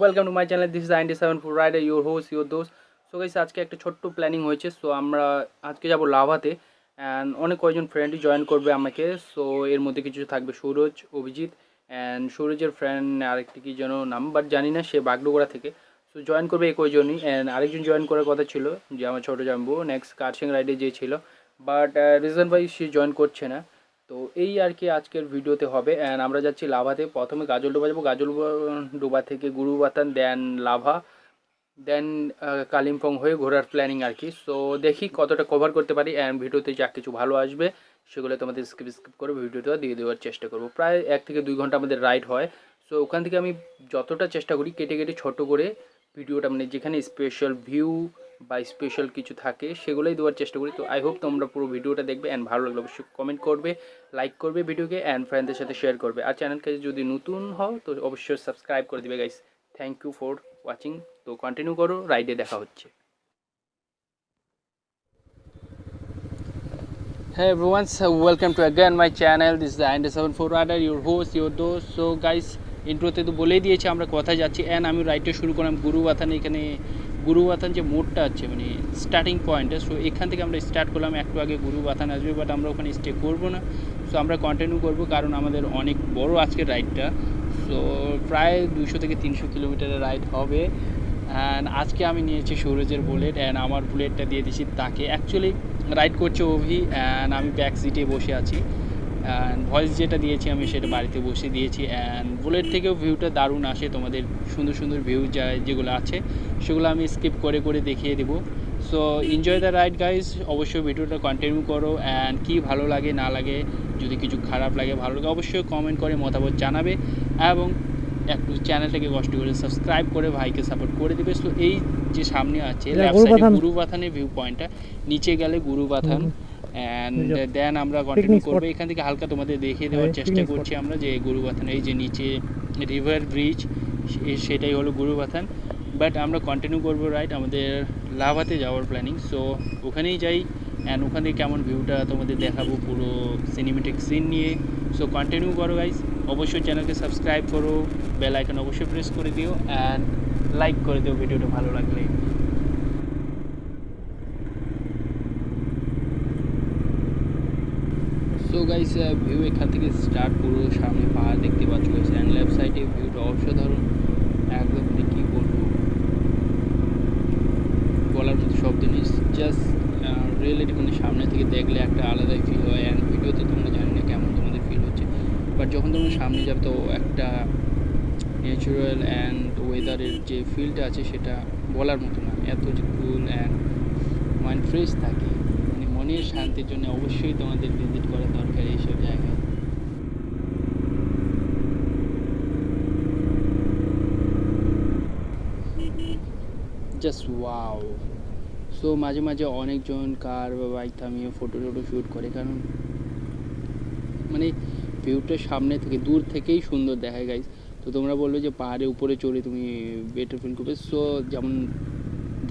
Welcome to my channel. This is 97 rider, your host, your দোস্ত। So guys, আজকে একটা ছোট্ট প্ল্যানিং হয়েছে। সো আমরা আজকে যাব লাভাতে, অ্যান্ড অনেক কয়েকজন ফ্রেন্ডই জয়েন করবে আমাকে। সো এর মধ্যে কিছু থাকবে সৌরজ, অভিজিৎ, অ্যান্ড সৌরজের ফ্রেন্ড আরেকটি কি যেন নাম, বাট জানি না, সে বাগডোগরা থেকে। সো জয়েন করবে এই কয়জনই, অ্যান্ড আরেকজন জয়েন করার কথা ছিল যে আমার ছোটো জাম্বু নেক্সট কার্শিং রাইডে যে ছিল, but reason wise say join করছে না। তো এই আর কি আজকের ভিডিওতে হবে। অ্যান্ড আমরা যাচ্ছি লাভাতে। প্রথমে গাজলডোবা যাবো, গাজলডোবা থেকে গোরুবাথান, দেন লাভা, দেন কালিম্পং হয়ে ঘোরার প্ল্যানিং আর কি। সো দেখি কতটা কভার করতে পারি, অ্যান্ড ভিডিওতে যা কিছু ভালো আসবে সেগুলো তোমাদের স্কিপ করে ভিডিওটা দিয়ে দেওয়ার চেষ্টা করব। প্রায় 1 থেকে 2 ঘন্টা আমাদের রাইড হয়। সো ওখান থেকে আমি যতটা চেষ্টা করি কেটে কেটে ছোটো করে ভিডিওটা, মানে যেখানে স্পেশাল ভিউ বা স্পেশাল কিছু থাকে সেগুলোই দেওয়ার চেষ্টা করি। তো আই হোপ তোমরা পুরো ভিডিওটা দেখবে, অ্যান্ড ভালো লাগলে অবশ্যই কমেন্ট করবে, লাইক করবে ভিডিওকে, অ্যান্ড ফ্রেন্ডদের সাথে শেয়ার করবে। আর চ্যানেলকে যদি নতুন হও তো অবশ্যই সাবস্ক্রাইব করে দিবে guys. Thank you for watching. তো কন্টিনিউ করো, রাইডে দেখা হচ্ছে। Hey everyone, so welcome to again my channel. This is the 97 rider, your host, your dose. So guys, ইন্ট্রোতে তো বলেই দিয়েছি আমরা কোথায় যাচ্ছি, অ্যান্ড আমি রাইডটা শুরু করলাম গুরুবাথান। এখানে গুরুবাথান যে মোড়টা আছে, মানে স্টার্টিং পয়েন্টে, সো এখান থেকে আমরা স্টার্ট করলাম। একটু আগে গুরুবাথান আসবে, বাট আমরা ওখানে স্টে করবো না। সো আমরা কন্টিনিউ করবো, কারণ আমাদের অনেক বড় আজকের রাইডটা। সো প্রায় 200 থেকে 300 কিলোমিটারের রাইড হবে। অ্যান্ড আজকে আমি নিয়েছি সৌরজের বুলেট, অ্যান্ড আমার বুলেটটা দিয়ে দিয়েছি তাকে। অ্যাকচুয়ালি রাইড করছে অভি, অ্যান্ড আমি ব্যাক সিটে বসে আছি। অ্যান্ড ভয়েস যেটা দিয়েছি আমি সেটা বাড়িতে বসে দিয়েছি। অ্যান্ড বুলেট থেকেও ভিউটা দারুণ আসে, তোমাদের সুন্দর সুন্দর ভিউ যেগুলো আছে সেগুলো আমি স্কিপ করে করে দেখিয়ে দেবো। So enjoy the ride guys. অবশ্যই ভিডিওটা কন্টিনিউ করো, অ্যান্ড কী ভালো লাগে না লাগে, যদি কিছু খারাপ লাগে ভালো লাগে অবশ্যই কমেন্ট করে মতামত জানাবে, এবং একটু চ্যানেলটাকে কষ্ট করে সাবস্ক্রাইব করে ভাইকে সাপোর্ট করে দেবে। সো এই যে সামনে আছে লেফট সাইডে গুরুবাথানের ভিউ পয়েন্টটা, নিচে গেলে গুরুবাথান, অ্যান্ড দেন আমরা কন্টিনিউ করবো। এখান থেকে হালকা তোমাদের দেখিয়ে দেওয়ার চেষ্টা করছি আমরা যে গুরুবাথান, এই যে নিচে রিভার ব্রিজ, সেটাই হলো গুরুবাথান। বাট আমরা কন্টিনিউ করবো রাইড, আমাদের লাভাতে যাওয়ার প্ল্যানিং। সো ওখানেই যাই, অ্যান্ড ওখান থেকে কেমন ভিউটা তোমাদের দেখাবো পুরো সিনেমেটিক সিন নিয়ে। সো কন্টিনিউ করো গাইজ। অবশ্যই চ্যানেলকে সাবস্ক্রাইব করো, বেল আইকন অবশ্যই প্রেস করে দিও, অ্যান্ড লাইক করে দিও ভিডিওটা ভালো লাগলে। সো গাইস, ভিউ এখান থেকে স্টার্ট, পুরো সামনে পাহাড় দেখতে পাচ্ছ গাইস, অ্যান্ড লেফট সাইডে ভিউটা অসাধারণ একদম, মানে কী বলবো, বলার মতো শব্দ নেই। জাস্ট রিয়েলিটি, মানে সামনে থেকে দেখলে একটা আলাদাই ফিল হয়। অ্যান্ড ভিডিওতে তোমরা জানি না কেমন তোমাদের ফিল হচ্ছে, বাট যখন তোমরা সামনে যাবে তো একটা ন্যাচারাল অ্যান্ড ওয়েদারের যে ফিলটা আছে সেটা বলার মতো না, এত যে কুল অ্যান্ড মাইন্ড ফ্রেশ থাকে, মানে মনের শান্তির জন্য অবশ্যই তোমাদের ভিজিট করা দরকার এইসব জায়গায়। Just wow. সো মাঝে মাঝে অনেকজন কার বা বাইক থামিয়ে ফটো শ্যুট করে, কারণ মানে ভিউটা সামনে থেকে দূর থেকেই সুন্দর দেখায় গাইজ। তো তোমরা বলবে যে পাহাড়ের উপরে চড়ে তুমি বেটার ফিল করবে। সো যেমন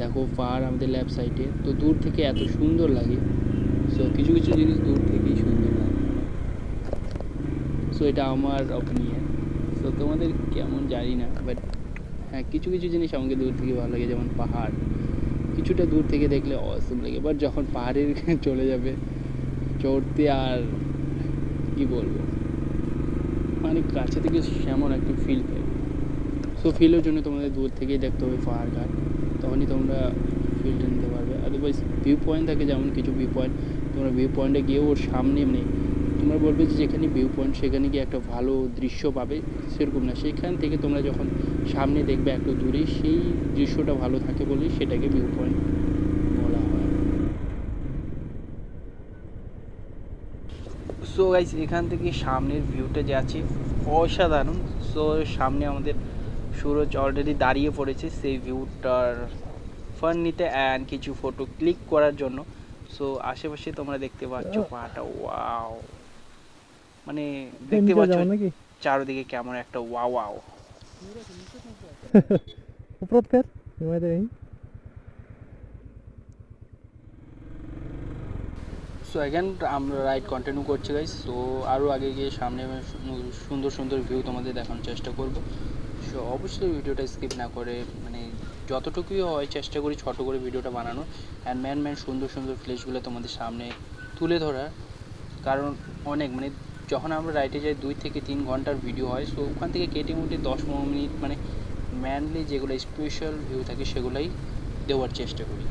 দেখো পাহাড় আমাদের লেফট সাইডে, তো দূর থেকে এত সুন্দর লাগে। সো কিছু কিছু জিনিস দূর থেকেই সুন্দর লাগে। সো এটা আমার অপিনিয়ন। সো তোমাদের কেমন জানি না, বাট হ্যাঁ, কিছু কিছু জিনিস আমাকে দূর থেকে ভালো লাগে, যেমন পাহাড় কিছুটা দূর থেকে দেখলে অসম লাগে, বাট যখন পাহাড়ের চলে যাবে চড়তে, আর কি বলবো, মানে কাছে থেকে সেমন একটা ফিল পাই। সো ফিলের জন্য তোমাদের দূর থেকেই দেখতে হবে পাহাড় ঘাট, তখনই তোমরা ফিলটা নিতে পারবে। আদারওয়াইজ ভিউ পয়েন্ট থাকে, যেমন কিছু ভিউ পয়েন্ট তোমরা ভিউ পয়েন্টে গিয়ে ওর সামনে, মানে তোমরা বলবে যে যেখানে ভিউ পয়েন্ট সেখানে গিয়ে একটা ভালো দৃশ্য পাবে, সেরকম না। সেখান থেকে তোমরা যখন সামনে দেখবে একটু দূরে, সেই দৃশ্যটা ভালো থাকে বলেই সেটাকে ভিউ পয়েন্ট বলা হয়। সো গাইস, এখান থেকে সামনের ভিউটা যে আছে অসাধারণ। সো সামনে আমাদের সূরজ অলরেডি দাঁড়িয়ে পড়েছে সেই ভিউটার ফান নিতে, অ্যান্ড কিছু ফটো ক্লিক করার জন্য। সো আশেপাশে তোমরা দেখতে পাচ্ছ পাহাড়টা, ওয়াও, মানে দেখতে পাচ্ছ চারদিকে কেমন একটা ওয়াও ওয়াও। সো এগেন আমরা রাইড কন্টিনিউ করছি গাইস। সো আরও আগে গিয়ে সামনে সুন্দর সুন্দর ভিউ তোমাদের দেখানোর চেষ্টা করব। সো অবশ্যই ভিডিওটা স্কিপ না করে মানে যতটুকুই হয় চেষ্টা করি ছোটো করে ভিডিওটা বানানো অ্যান্ড মেন সুন্দর সুন্দর প্লেসগুলো তোমাদের সামনে তুলে ধরার। কারণ অনেক মানে যখন আমরা রাইডে যাই 2 থেকে 3 ঘন্টার ভিডিও হয়, সো ওখান থেকে কেটে মুটে 10-15 মিনিট মানে মেনলি যেগুলো স্পেশাল ভিউ থাকে সেগুলোই দেওয়ার চেষ্টা করি।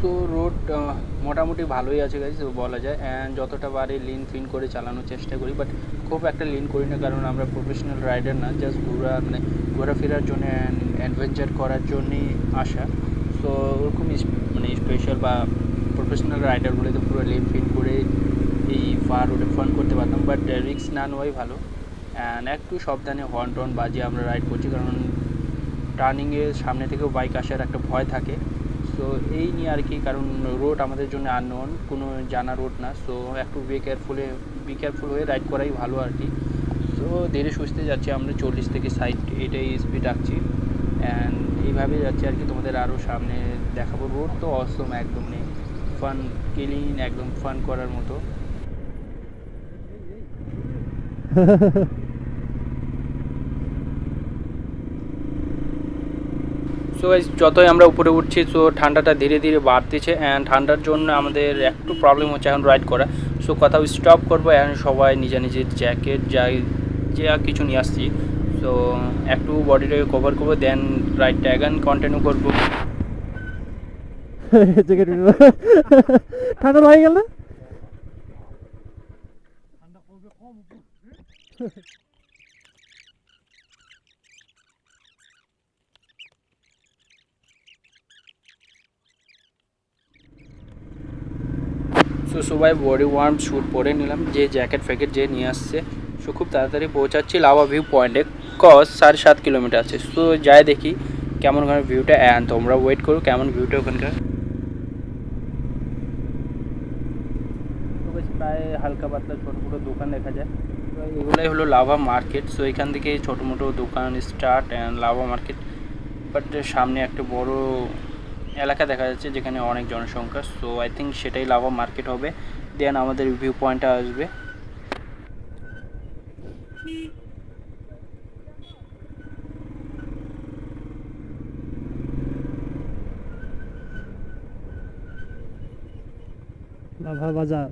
সো রোড মোটামুটি ভালোই আছে গাইস বলা যায়, অ্যান্ড যতটা পারি লিন ফিন করে চালানোর চেষ্টা করি, বাট খুব একটা লিন করি না কারণ আমরা প্রফেশনাল রাইডার না, জাস্ট মানে ঘোরাফেরার জন্য অ্যান্ড অ্যাডভেঞ্চার করার জন্যই আসা। সো ওরকম মানে স্পেশাল বা প্রফেশনাল রাইডার বলে তো পুরো লিন ফিন করে এই ফার রোডে ফান করতে পারতাম, বাট রিস্ক না নেওয়াই ভালো। অ্যান্ড একটু সাবধানে হর্ন টর্ন বাজিয়ে আমরা রাইড করছি কারণ টার্নিংয়ে সামনে থেকেও বাইক আসার একটা ভয় থাকে। সো এই নিয়ে আর কি, কারণ রোড আমাদের জন্য আননোন, কোনো জানা রোড না। সো একটু বি কেয়ারফুল হয়ে রাইড করাই ভালো আর কি। সো ধীরে সুস্থে যাচ্ছি আমরা, 40 থেকে 60 এটাই স্পিড রাখছি অ্যান্ড এইভাবে যাচ্ছি আর কি। তোমাদের আরও সামনে দেখাবো। রোড তো অসম একদম নেই, ফান ক্লিন একদম ফান করার মতো। সো গাইস যতই আমরা উপরে উঠছি সো ঠান্ডাটা ধীরে ধীরে বাড়তেছে অ্যান্ড ঠান্ডার জন্য আমাদের একটু প্রবলেম হচ্ছে এখন রাইড করা। সো কোথাও স্টপ করবো অ্যান্ড সবাই নিজের নিজের জ্যাকেট যা কিছু নিয়ে আসছি, সো একটু বডিটাকে কভার করবো, দেন রাইডটা এখন কন্টিনিউ করবো। জ্যাকেট ঠান্ডা লাগে গেল। সো সবাই বডি ওয়ার্ম শ্যুট পরে নিলাম, যে জ্যাকেট ফ্যাকেট যে নিয়ে আসছে। সো খুব তাড়াতাড়ি পৌঁছাচ্ছি লাভা ভিউ পয়েন্টে, কস 7.5 কিলোমিটার আছে। সো যাই দেখি কেমন ওখানে ভিউটা, অ্যান্ড তোমরা ওয়েট করো কেমন ভিউটা ওখানকার। প্রায় হালকা পাতলা ছোটো ছোটো দোকান দেখা যায়, তো এগুলোই হলো লাভা মার্কেট। সো এখান থেকে ছোটো মোটো দোকান start and lava market, but সামনে একটা বড় এলাকা দেখা যাচ্ছে যেখানে অনেক জনসংখ্যা। সো আই থিঙ্ক সেটাই লাভা মার্কেট হবে, দেন আমাদের ভিউ পয়েন্টটা আসবে। লাভা বাজার।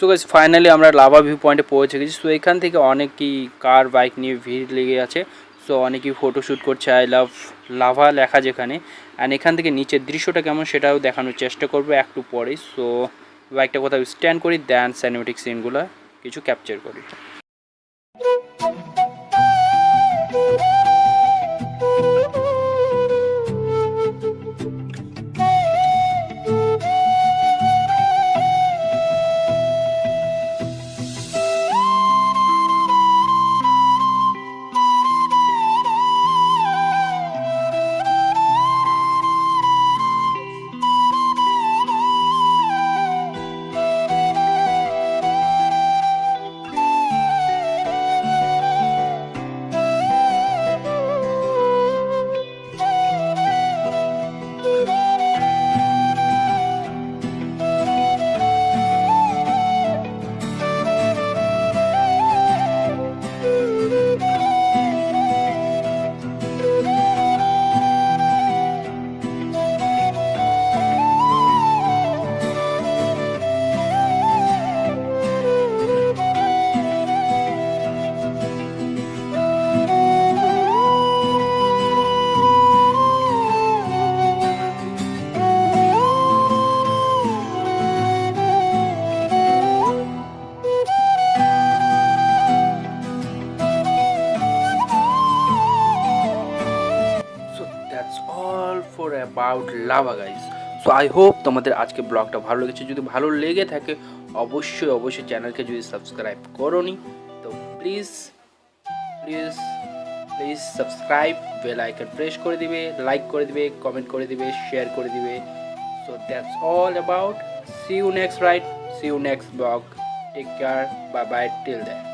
সো গাইস ফাইনালি আমরা লাভা ভিউ পয়েন্টে পৌঁছে গেছি। সো এখান থেকে অনেকেই কার বাইক নিয়ে ভিড় লেগে আছে। সো অনেকেই ফটোশ্যুট করছে আই লাভ লাভা লেখা যেখানে। অ্যান্ড এখান থেকে নিচের দৃশ্যটা কেমন সেটাও দেখানোর চেষ্টা করবো একটু পরেই। সো বাইকটা কোথাও স্ট্যান্ড করি, দেন সিনেমেটিক সিনগুলো কিছু ক্যাপচার করি। So that's all for about lava guys. So I hope তোমাদের আজকে ব্লগটা ভালো লেগেছে। যদি ভালো লেগে থাকে অবশ্যই চ্যানেলকে যদি সাবস্ক্রাইব করোনি তো please please please subscribe, bell icon press করে দিবে, লাইক করে দিবে, কমেন্ট করে দিবে, শেয়ার করে দিবে। So that's all about. See you next blog. Take care, bye bye till then.